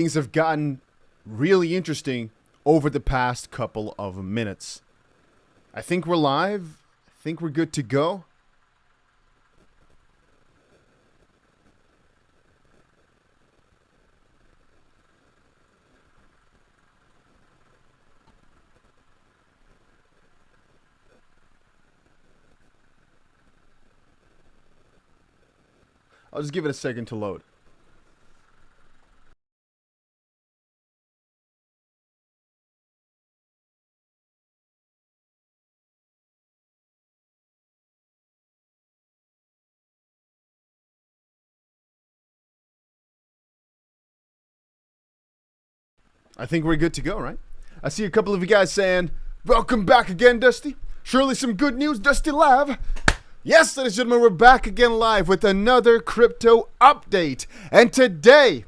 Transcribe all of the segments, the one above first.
Things have gotten really interesting over the past couple of minutes. I think we're live. I think we're good to go. I'll just give it a second to load. I think we're good to go, right? I see a couple of you guys saying, welcome back again, Dusty. Surely some good news, Dusty Live. Yes, ladies and gentlemen, we're back again live with another crypto update. And today,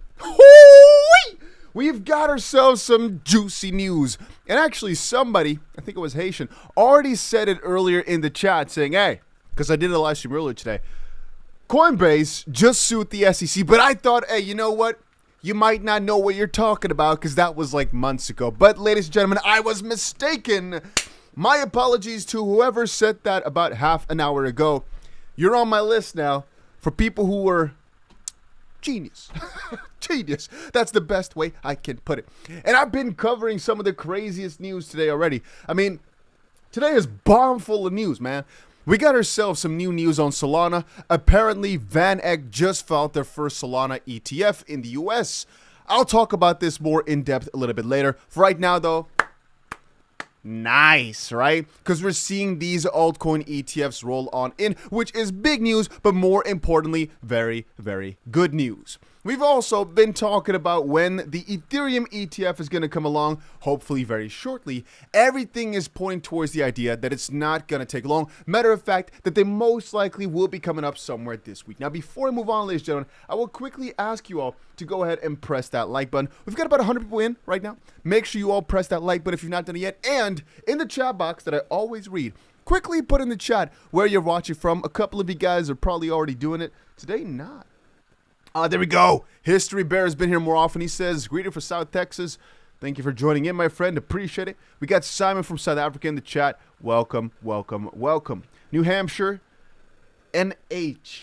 we've got ourselves some juicy news. And actually somebody, I think it was Haitian, already said it earlier in the chat saying, hey, because I did a live stream earlier today, Coinbase just sued the SEC. But I thought, hey, you know what? You might not know what you're talking about because that was like months ago. But ladies and gentlemen, I was mistaken. My apologies to whoever said that about half an hour ago. You're on my list now for people who were genius. Genius. That's the best way I can put it. And I've been covering some of the craziest news today already. I mean, today is bomb full of news, man. We got ourselves some new news on Solana. Apparently, Van Eck just filed their first Solana ETF in the US. I'll talk about this more in depth a little bit later. For right now, though, nice, right? Because we're seeing these altcoin ETFs roll on in, which is big news, but more importantly, very, very good news. We've also been talking about when the Ethereum ETF is going to come along, hopefully very shortly. Everything is pointing towards the idea that it's not going to take long. Matter of fact, that they most likely will be coming up somewhere this week. Now, before I move on, ladies and gentlemen, I will quickly ask you all to go ahead and press that like button. We've got about 100 people in right now. Make sure you all press that like button if you've not done it yet. And in the chat box that I always read, quickly put in the chat where you're watching from. A couple of you guys are probably already doing it. Today, not. There we go. History Bear has been here more often. He says, greeting from South Texas. Thank you for joining in, my friend. Appreciate it. We got Simon from South Africa in the chat. Welcome, welcome, welcome. New Hampshire, NH.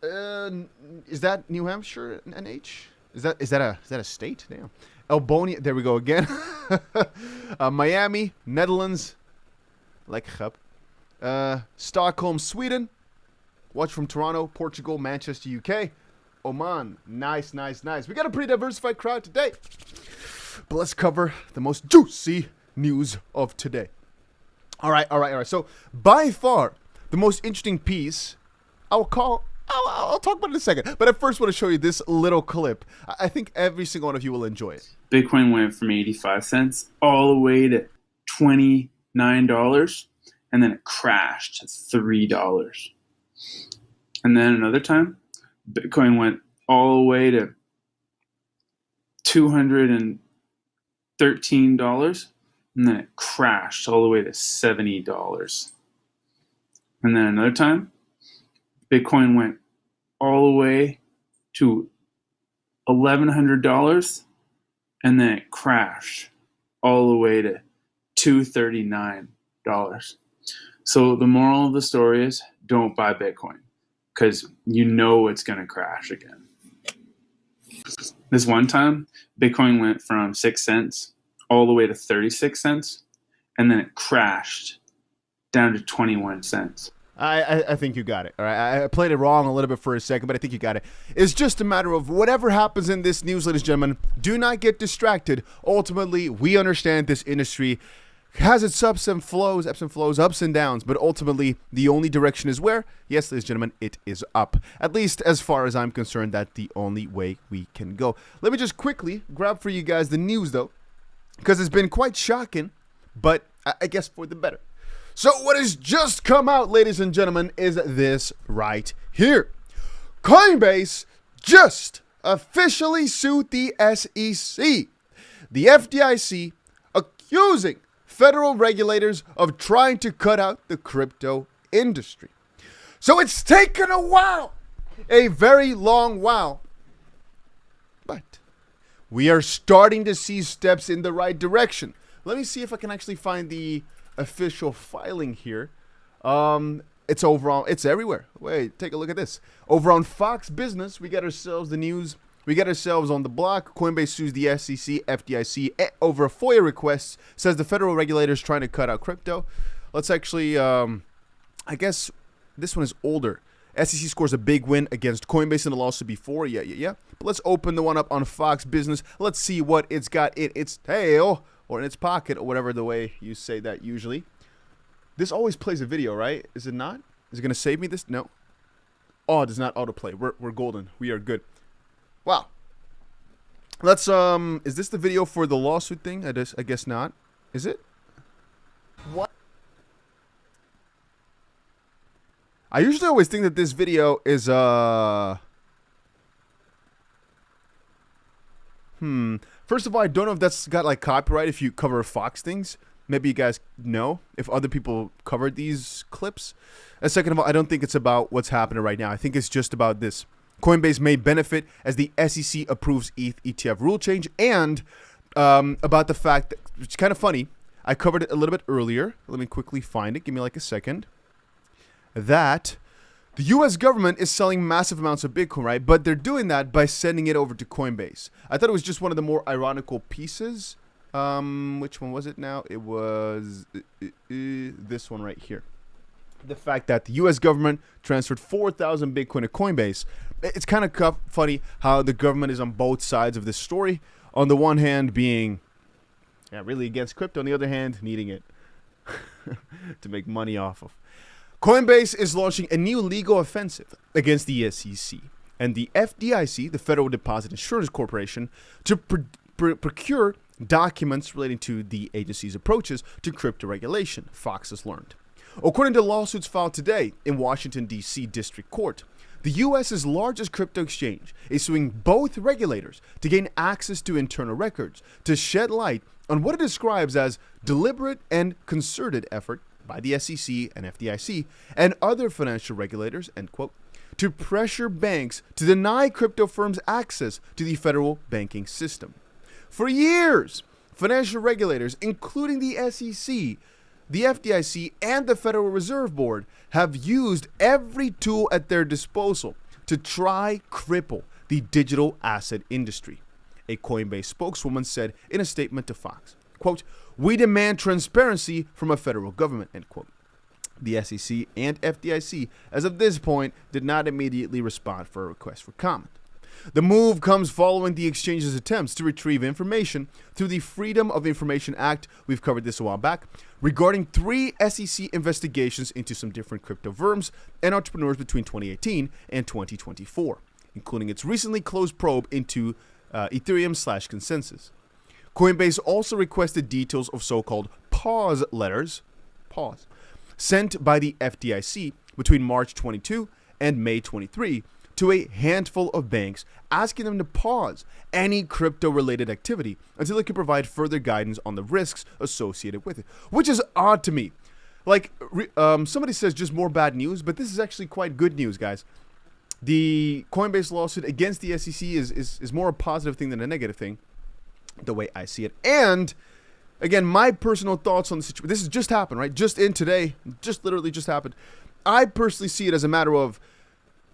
Is that New Hampshire, NH? Is that a state? Damn. Albania. There we go again. Miami, Netherlands. 𝗕𝗘𝗪𝗏. Stockholm, Sweden. Watch from Toronto, Portugal, Manchester, UK. Oman. Nice, nice, nice. We got a pretty diversified crowd today. But let's cover the most juicy news of today. All right. So, by far, the most interesting piece, I'll talk about it in a second. But I first want to show you this little clip. I think every single one of you will enjoy it. Bitcoin went from 85 cents all the way to $29, and then it crashed to $3. And then another time, Bitcoin went all the way to $213, and then it crashed all the way to $70. And then another time, Bitcoin went all the way to $1,100, and then it crashed all the way to $239. So the moral of the story is, don't buy Bitcoin, because you know it's going to crash again. This one time, Bitcoin went from 6 cents all the way to 36 cents, and then it crashed down to 21 cents. I think you got it. All right, I played it wrong a little bit for a second, but I think you got it. It's just a matter of whatever happens in this news, ladies and gentlemen, do not get distracted. Ultimately, we understand this industry has its ups and flows, ups and downs, but ultimately the only direction is where? Yes, ladies and gentlemen, it is up. At least as far as I'm concerned, that's the only way we can go. Let me just quickly grab for you guys the news though, because it's been quite shocking, but I guess for the better. So what has just come out, ladies and gentlemen, is this right here. Coinbase just officially sued the SEC. The FDIC accusing federal regulators of trying to cut out the crypto industry. So it's taken a while, a very long while. But we are starting to see steps in the right direction. Let me see if I can actually find the official filing here. It's everywhere. Wait, take a look at this. Over on Fox Business, we got ourselves the news. We got ourselves on the block. Coinbase sues the SEC, FDIC over a FOIA request. Says the federal regulator is trying to cut out crypto. Let's actually, I guess this one is older. SEC scores a big win against Coinbase in the lawsuit before. Yeah. But let's open the one up on Fox Business. Let's see what it's got in its tail or in its pocket or whatever the way you say that usually. This always plays a video, right? Is it not? Is it going to save me this? No. Oh, it does not autoplay. We're golden. We are good. Wow. Let's, is this the video for the lawsuit thing? I guess not. Is it? What? I usually always think that this video is, First of all, I don't know if that's got, like, copyright if you cover Fox things. Maybe you guys know if other people covered these clips. And second of all, I don't think it's about what's happening right now. I think it's just about this. Coinbase may benefit as the SEC approves ETH ETF rule change, and about the fact that, it's kind of funny, I covered it a little bit earlier. Let me quickly find it. Give me like a second. That the U.S. government is selling massive amounts of Bitcoin, right? But they're doing that by sending it over to Coinbase. I thought it was just one of the more ironical pieces. Which one was it now? It was this one right here. The fact that the U.S. government transferred 4,000 Bitcoin to Coinbase. It's kind of funny how the government is on both sides of this story. On the one hand, being really against crypto. On the other hand, needing it to make money off of. Coinbase is launching a new legal offensive against the SEC and the FDIC, the Federal Deposit Insurance Corporation, to procure documents relating to the agency's approaches to crypto regulation, Fox has learned. According to lawsuits filed today in Washington, D.C. District Court, the U.S.'s largest crypto exchange is suing both regulators to gain access to internal records to shed light on what it describes as deliberate and concerted effort by the SEC and FDIC and other financial regulators, end quote, to pressure banks to deny crypto firms access to the federal banking system. For years, financial regulators, including the SEC, the FDIC, and the Federal Reserve Board, have used every tool at their disposal to try cripple the digital asset industry. A Coinbase spokeswoman said in a statement to Fox, quote, "We demand transparency from a federal government," end quote. The SEC and FDIC, as of this point, did not immediately respond for a request for comment. The move comes following the exchange's attempts to retrieve information through the Freedom of Information Act, we've covered this a while back, regarding 3 SEC investigations into some different crypto firms and entrepreneurs between 2018 and 2024, including its recently closed probe into Ethereum/consensus. Coinbase also requested details of so-called pause letters, sent by the FDIC between March 22 and May 23 to a handful of banks, asking them to pause any crypto-related activity until it could provide further guidance on the risks associated with it, which is odd to me. Like, somebody says just more bad news, but this is actually quite good news, guys. The Coinbase lawsuit against the SEC is more a positive thing than a negative thing, the way I see it. And again, my personal thoughts on the situation. This has just happened, right? Just in today, just literally just happened. I personally see it as a matter of,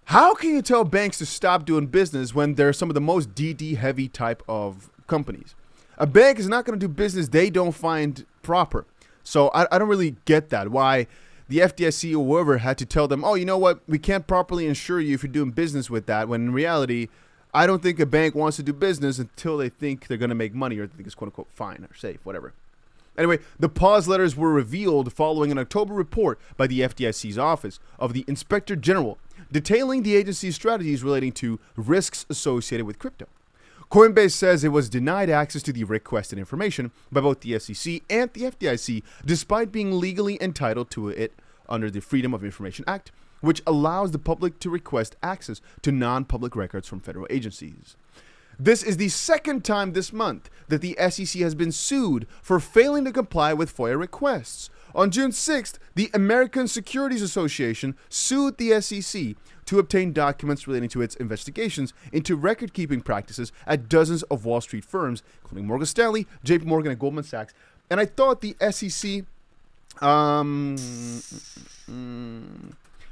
how can you tell banks to stop doing business when they're some of the most DD heavy type of companies? A bank is not going to do business they don't find proper. So I don't really get that. Why the FDIC or whoever had to tell them, oh, you know what? We can't properly insure you if you're doing business with that. When in reality, I don't think a bank wants to do business until they think they're going to make money or they think it's quote unquote fine or safe, whatever. Anyway, the pause letters were revealed following an October report by the FDIC's Office of the Inspector General detailing the agency's strategies relating to risks associated with crypto. Coinbase says it was denied access to the requested information by both the SEC and the FDIC, despite being legally entitled to it under the Freedom of Information Act, which allows the public to request access to non-public records from federal agencies. This is the second time this month that the SEC has been sued for failing to comply with FOIA requests. On June 6th, the American Securities Association sued the SEC to obtain documents relating to its investigations into record-keeping practices at dozens of Wall Street firms, including Morgan Stanley, JP Morgan, and Goldman Sachs. And I thought the SEC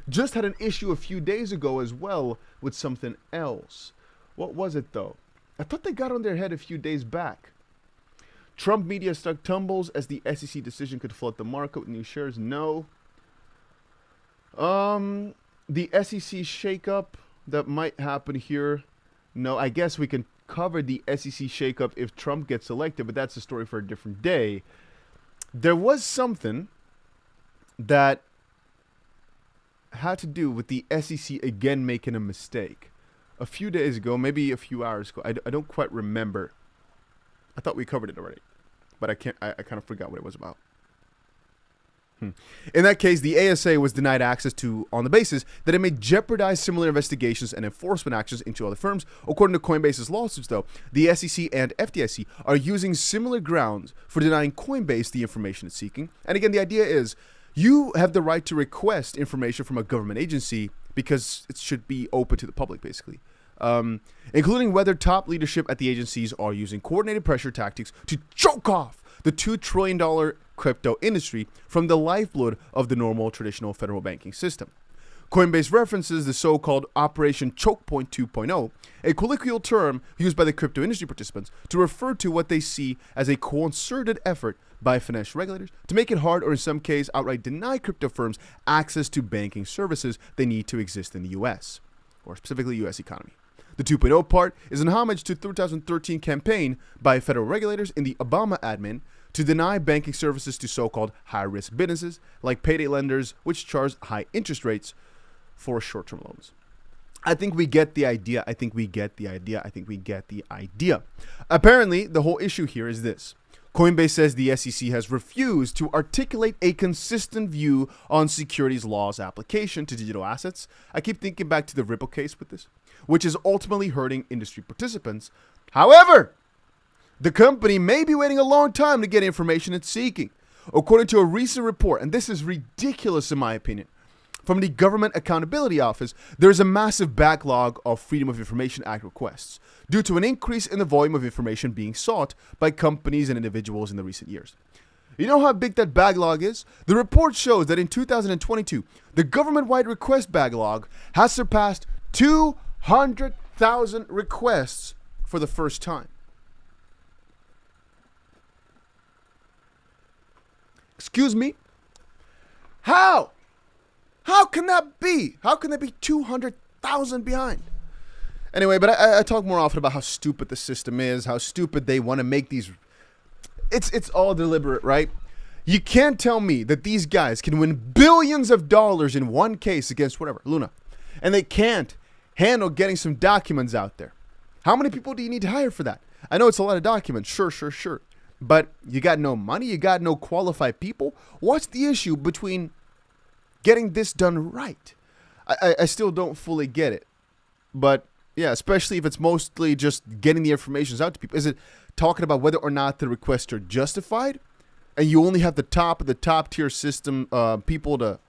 just had an issue a few days ago as well with something else. What was it, though? I thought they got on their head a few days back. Trump media stock tumbles as the SEC decision could flood the market with new shares. No. The SEC shakeup that might happen here. No, I guess we can cover the SEC shakeup if Trump gets elected, but that's a story for a different day. There was something that had to do with the SEC again making a mistake. A few days ago, maybe a few hours ago, I don't quite remember. I thought we covered it already, but I kind of forgot what it was about. In that case, the ASA was denied access to on the basis that it may jeopardize similar investigations and enforcement actions into other firms. According to Coinbase's lawsuits, though, the SEC and FDIC are using similar grounds for denying Coinbase the information it's seeking. And again, the idea is you have the right to request information from a government agency because it should be open to the public, basically. Including whether top leadership at the agencies are using coordinated pressure tactics to choke off the $2 trillion crypto industry from the lifeblood of the normal traditional federal banking system. Coinbase references the so-called Operation Choke Point 2.0, a colloquial term used by the crypto industry participants to refer to what they see as a concerted effort by financial regulators to make it hard or in some cases outright deny crypto firms access to banking services they need to exist in the U.S., or specifically U.S. economy. The 2.0 part is an homage to the 2013 campaign by federal regulators in the Obama admin to deny banking services to so-called high-risk businesses like payday lenders, which charge high interest rates for short-term loans. I think we get the idea. Apparently, the whole issue here is this. Coinbase says the SEC has refused to articulate a consistent view on securities laws application to digital assets. I keep thinking back to the Ripple case with this, which is ultimately hurting industry participants. However, the company may be waiting a long time to get information it's seeking. According to a recent report, and this is ridiculous in my opinion, from the Government Accountability Office, there is a massive backlog of Freedom of Information Act requests due to an increase in the volume of information being sought by companies and individuals in the recent years. You know how big that backlog is? The report shows that in 2022, the government-wide request backlog has surpassed 200,000 requests for the first time. Excuse me? How? How can that be? How can there be 200,000 behind? Anyway, but I talk more often about how stupid the system is, how stupid they want to make these. It's all deliberate, right? You can't tell me that these guys can win billions of dollars in one case against whatever, Luna, and they can't handle getting some documents out there. How many people do you need to hire for that? I know it's a lot of documents, sure. But you got no money, you got no qualified people. What's the issue between getting this done right? I still don't fully get it. But yeah, especially if it's mostly just getting the information out to people. Is it talking about whether or not the requests are justified? And you only have the top tier system people to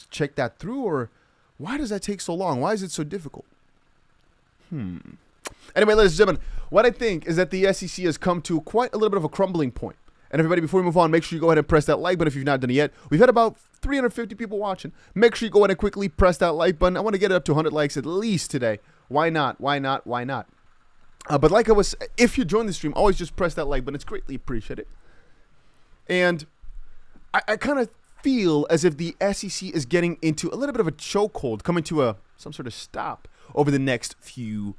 check that through? Or why does that take so long? Why is it so difficult? Anyway, ladies and gentlemen, what I think is that the SEC has come to quite a little bit of a crumbling point. And everybody, before we move on, make sure you go ahead and press that like button if you've not done it yet. We've had about 350 people watching. Make sure you go ahead and quickly press that like button. I want to get it up to 100 likes at least today. Why not? But like I was, if you join the stream, always just press that like button. It's greatly appreciated. And I kind of feel as if the SEC is getting into a little bit of a chokehold, coming to some sort of stop over the next few,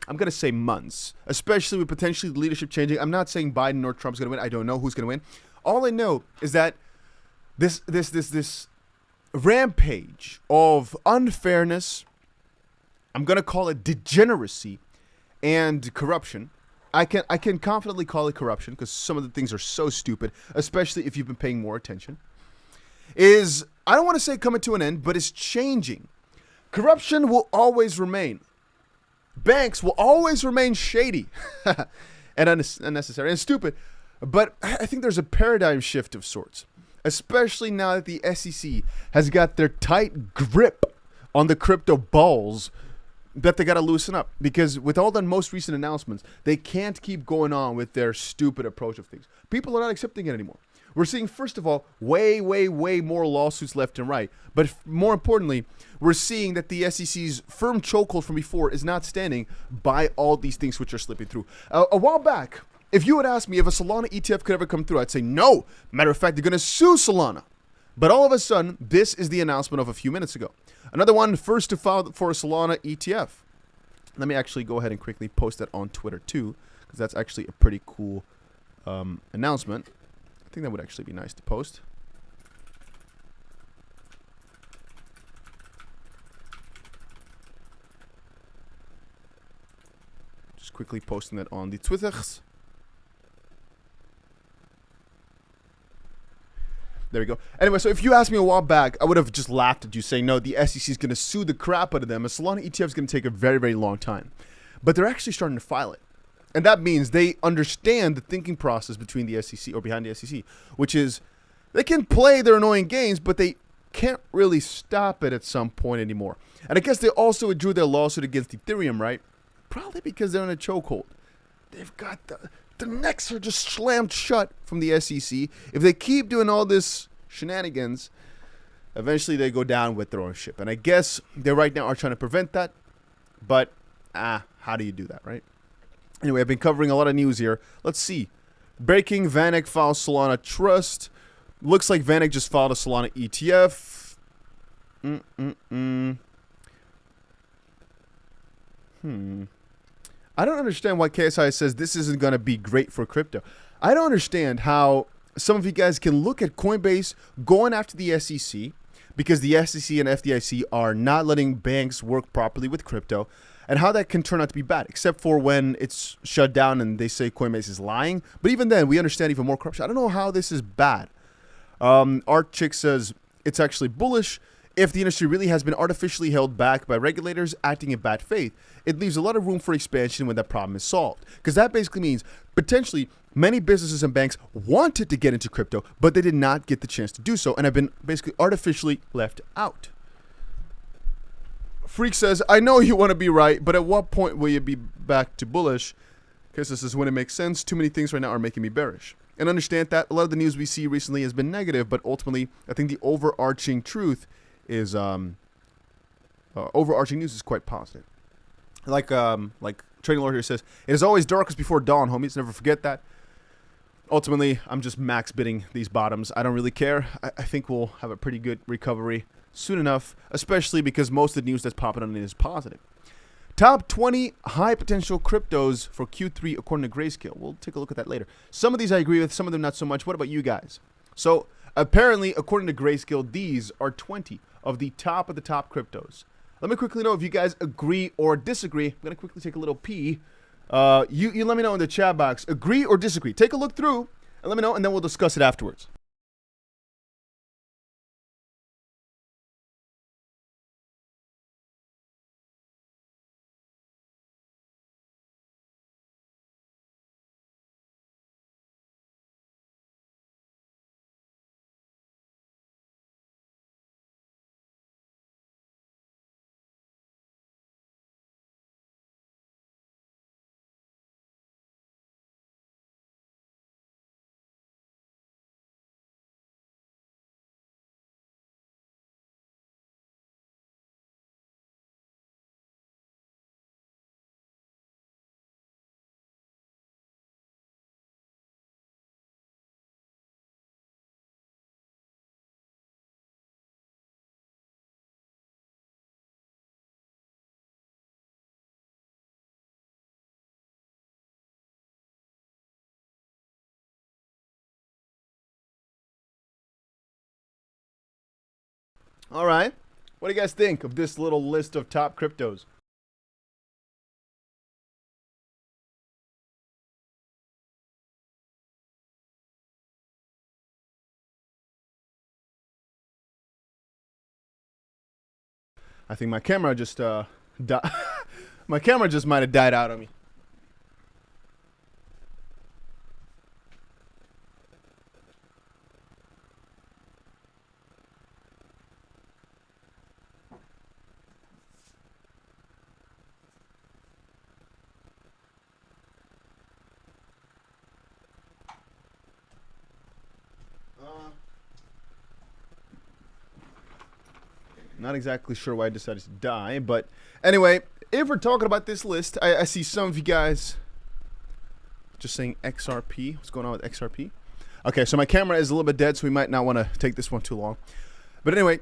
I'm going to say months, especially with potentially the leadership changing. I'm not saying Biden or Trump's going to win. I don't know who's going to win. All I know is that this rampage of unfairness, I'm going to call it degeneracy and corruption. I can confidently call it corruption because some of the things are so stupid, especially if you've been paying more attention, is, I don't want to say coming to an end, but it's changing. Corruption will always remain. Banks will always remain shady and unnecessary and stupid. But I think there's a paradigm shift of sorts. especially now that the SEC has got their tight grip on the crypto balls, that they got to loosen up. Because with all the most recent announcements, they can't keep going on with their stupid approach of things. People are not accepting it anymore. We're seeing, first of all, way more lawsuits left and right. But more importantly, we're seeing that the SEC's firm chokehold from before is not standing by all these things which are slipping through. A while back, if you had asked me if a Solana ETF could ever come through, I'd say no. Matter of fact, they're going to sue Solana. But all of a sudden, this is the announcement of a few minutes ago. Another one, first to file for a Solana ETF. Let me actually go ahead and quickly post that on Twitter too, because that's actually a pretty cool announcement. I think that would actually be nice to post. Just quickly posting that on the Twitters. There we go. Anyway, so if you asked me a while back, I would have just laughed at you saying, no, the SEC is going to sue the crap out of them. A Solana ETF is going to take a very long time. But they're actually starting to file it. And that means they understand the thinking process between the SEC or behind the SEC, which is they can play their annoying games, but they can't really stop it at some point anymore. And I guess they also withdrew their lawsuit against Ethereum, right? Probably because they're in a chokehold. They've got the necks are just slammed shut from the SEC. If they keep doing all this shenanigans, eventually they go down with their own ship. And I guess they right now are trying to prevent that. But, how do you do that, right? Anyway, I've been covering a lot of news here. Let's see. Breaking, VanEck files Solana Trust. Looks like VanEck just filed a Solana ETF. I don't understand why KSI says this isn't going to be great for crypto. I don't understand how some of you guys can look at Coinbase going after the SEC because the SEC and FDIC are not letting banks work properly with crypto, and how that can turn out to be bad, except for when it's shut down and they say Coinbase is lying. But even then, we understand even more corruption. I don't know how this is bad. 𝗕𝗓𝗪𝗏 says it's actually bullish. If the industry really has been artificially held back by regulators acting in bad faith, it leaves a lot of room for expansion when that problem is solved. Because that basically means potentially many businesses and banks wanted to get into crypto, but they did not get the chance to do so and have been basically artificially left out. Freak says, I know you want to be right, but at what point will you be back to bullish? Because this is when it makes sense. Too many things right now are making me bearish. And understand that a lot of the news we see recently has been negative, but ultimately, I think the overarching truth is, overarching news is quite positive. Like Trading Lord here says, it is always darkest before dawn, homies. Never forget that. Ultimately, I'm just max bidding these bottoms. I don't really care. I think we'll have a pretty good recovery soon enough, especially because most of the news that's popping on it is positive. Top 20 high potential cryptos for Q3 according to Grayscale. We'll take a look at that later. Some of these I agree with, some of them not so much. What about you guys? So apparently, according to Grayscale, these are 20 of the top cryptos. Let me quickly know if you guys agree or disagree. I'm going to quickly take a little pee. You let me know in the chat box. Agree or disagree? Take a look through and let me know, and then we'll discuss it afterwards. All right. What do you guys think of this little list of top cryptos? I think my camera just my camera just might have died out on me. Not exactly sure why I decided to die, but anyway, if we're talking about this list, I see some of you guys just saying XRP. What's going on with XRP? Okay, so my camera is a little bit dead, so we might not want to take this one too long. But anyway,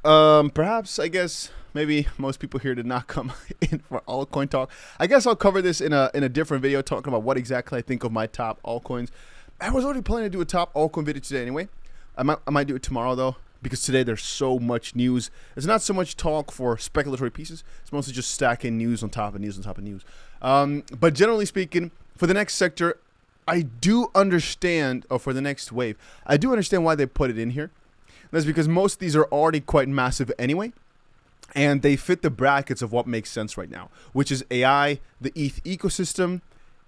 perhaps, I guess, maybe most people here did not come in for altcoin talk. I guess I'll cover this in a different video, talking about what exactly I think of my top altcoins. I was already planning to do a top altcoin video today anyway. I might do it tomorrow, though, because today there's so much news. It's not so much talk for speculatory pieces. It's mostly just stacking news on top of news on top of news. But generally speaking, for the next sector, I do understand, or for the next wave, I do understand why they put it in here. That's because most of these are already quite massive anyway, and they fit the brackets of what makes sense right now, which is AI, the ETH ecosystem,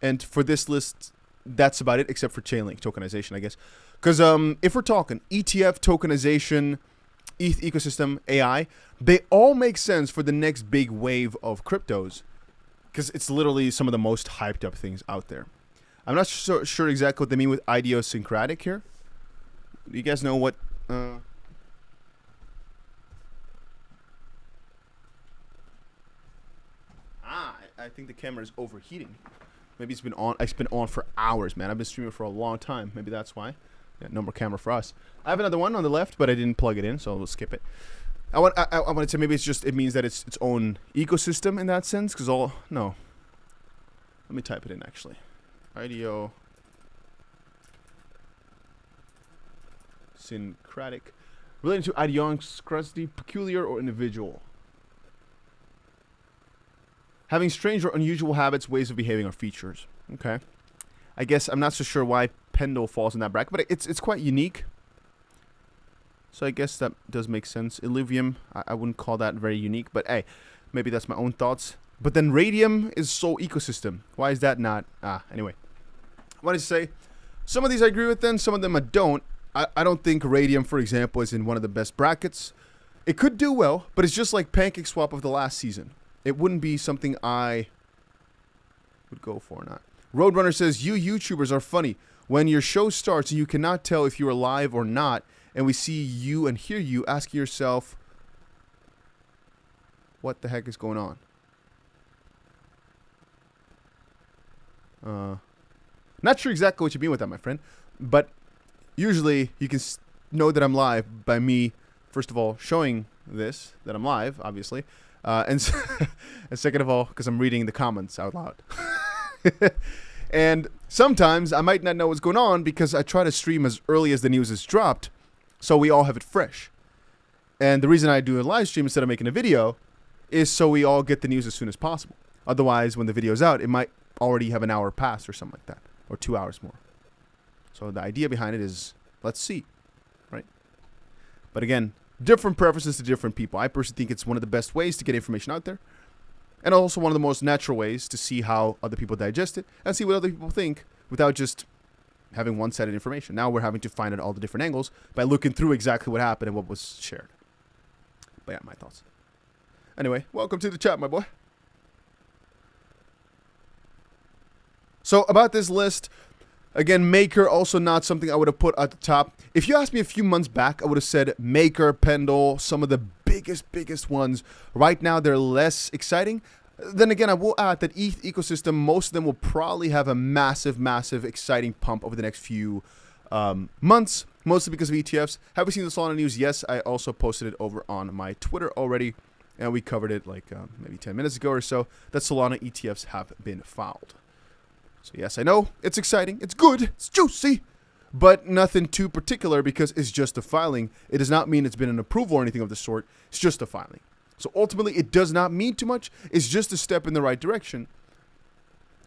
and for this list, that's about it, except for Chainlink tokenization, I guess. Because if we're talking ETF tokenization, ETH ecosystem, AI, they all make sense for the next big wave of cryptos, because it's literally some of the most hyped up things out there. I'm not sure exactly what they mean with idiosyncratic here. Do you guys know what... I think the camera is overheating. Maybe it's been on. It's been on for hours, man. I've been streaming for a long time. Maybe that's why. Yeah, no more camera for us. I have another one on the left, but I didn't plug it in, so we'll skip it. I want to say maybe it's just, it means that it's its own ecosystem in that sense, because no. Let me type it in actually. Idiosyncratic, relating to idiosyncrasy, peculiar or individual. Having strange or unusual habits, ways of behaving, or features. Okay. I guess I'm not so sure why Pendle falls in that bracket, but it's quite unique. So I guess that does make sense. Illuvium, I wouldn't call that very unique, but hey, maybe that's my own thoughts. But then Radium is Soul Ecosystem. Why is that not? Anyway. I wanted to say, some of these I agree with then, some of them I don't. I don't think Radium, for example, is in one of the best brackets. It could do well, but it's just like PancakeSwap of the last season. It wouldn't be something I would go for or not. Roadrunner says, you YouTubers are funny. When your show starts and you cannot tell if you are live or not, and we see you and hear you, ask yourself, what the heck is going on? Not sure exactly what you mean with that, my friend. But usually you can know that I'm live by me, first of all, showing this, that I'm live, obviously. And second of all, because I'm reading the comments out loud. And sometimes I might not know what's going on because I try to stream as early as the news is dropped, so we all have it fresh. And the reason I do a live stream instead of making a video is so we all get the news as soon as possible. Otherwise, when the video's out, it might already have an hour passed or something like that, or 2 hours more. So the idea behind it is, let's see, right? But again, different preferences to different people. I personally think it's one of the best ways to get information out there, and also one of the most natural ways to see how other people digest it and see what other people think without just having one-sided information. Now we're having to find out all the different angles by looking through exactly what happened and what was shared. But yeah, my thoughts. Anyway, welcome to the chat, my boy. So about this list, again, Maker, also not something I would have put at the top. If you asked me a few months back, I would have said Maker, Pendle, some of the biggest ones. Right now, they're less exciting. Then again, I will add that ETH ecosystem, most of them will probably have a massive exciting pump over the next few months, mostly because of ETFs. Have we seen the Solana news? Yes, I also posted it over on my Twitter already, and we covered it like maybe 10 minutes ago or so, that Solana ETFs have been filed. So yes, I know, it's exciting, it's good, it's juicy, but nothing too particular because it's just a filing. It does not mean it's been an approval or anything of the sort. It's just a filing. So ultimately, it does not mean too much. It's just a step in the right direction,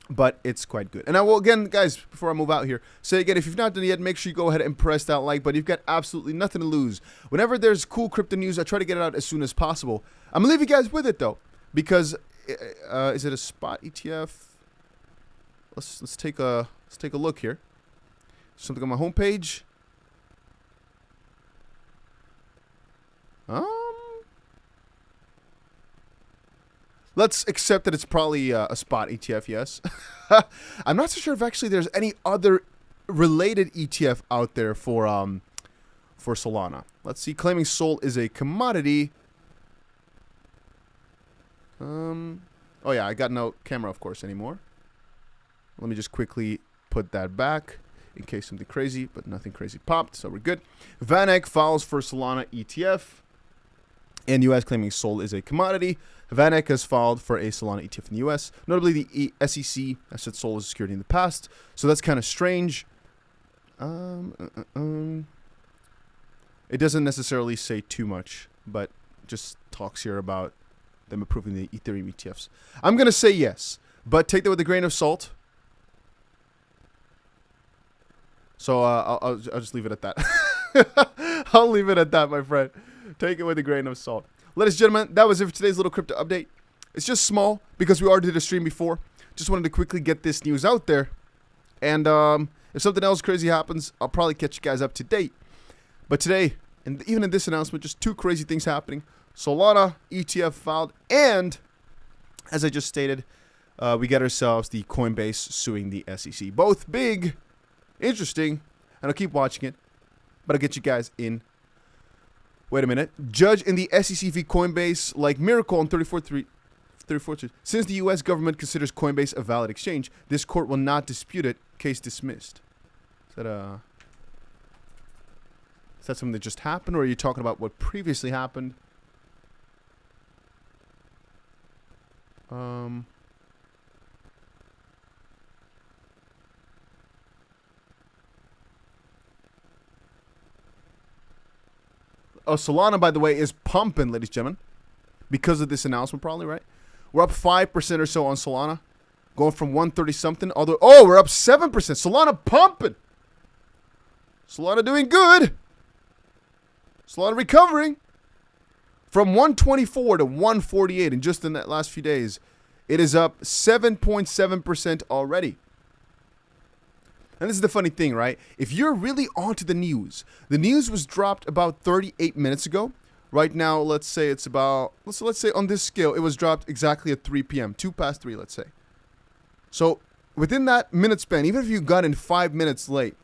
but it's quite good. And I will, again, guys, before I move out here, say again, if you've not done it yet, make sure you go ahead and press that like button. You've got absolutely nothing to lose. Whenever there's cool crypto news, I try to get it out as soon as possible. I'm going to leave you guys with it, though, because is it a spot ETF? Let's take a look here. Something on my homepage. Let's accept that it's probably a spot ETF. Yes. I'm not so sure if actually there's any other related ETF out there for Solana. Let's see. Claiming SOL is a commodity. Oh yeah, I got no camera, of course, anymore. Let me just quickly put that back in case something crazy, but nothing crazy popped, so we're good. VanEck files for Solana ETF in US, claiming SOL is a commodity. VanEck has filed for a Solana ETF in the US. Notably, the SEC has said SOL is a security in the past, so that's kind of strange. It doesn't necessarily say too much, but just talks here about them approving the Ethereum ETFs. I'm going to say yes, but take that with a grain of salt. So I'll just leave it at that. I'll leave it at that, my friend. Take it with a grain of salt. Ladies and gentlemen, that was it for today's little crypto update. It's just small because we already did a stream before. Just wanted to quickly get this news out there. And if something else crazy happens, I'll probably catch you guys up to date. But today, and even in this announcement, just two crazy things happening. Solana ETF filed, and as I just stated, we get ourselves the Coinbase suing the SEC. Both big, interesting, and I'll keep watching it, but I'll get you guys in. Wait a minute. Judge in the SEC v. Coinbase, like miracle on 34.3. Since the U.S. government considers Coinbase a valid exchange, this court will not dispute it. Case dismissed. Is that something that just happened, or are you talking about what previously happened? Oh, Solana, by the way, is pumping, ladies and gentlemen, because of this announcement, probably, right? We're up 5% or so on Solana, going from 130 something. Although, oh, we're up 7%. Solana pumping. Solana doing good. Solana recovering from 124 to 148, and just in that last few days, it is up 7.7% already. And this is the funny thing, right? If you're really onto the news was dropped about 38 minutes ago. Right now, let's say it's about, let's say on this scale, it was dropped exactly at 3 p.m., 2 past 3, let's say. So within that minute span, even if you got in 5 minutes late,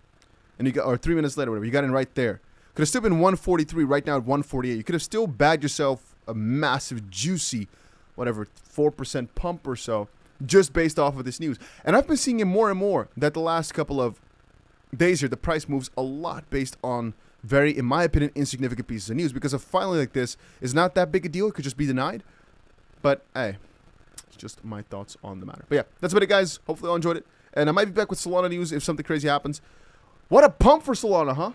and you got, or 3 minutes later, whatever, you got in right there, could have still been 143, right now at 148. You could have still bagged yourself a massive, juicy, whatever, 4% pump or so, just based off of this news. And I've been seeing it more and more that the last couple of days here, the price moves a lot based on very, in my opinion, insignificant pieces of news, because a filing like this is not that big a deal. It could just be denied. But hey, it's just my thoughts on the matter. But yeah, that's about it, guys. Hopefully you all enjoyed it. And I might be back with Solana news if something crazy happens. What a pump for Solana, huh?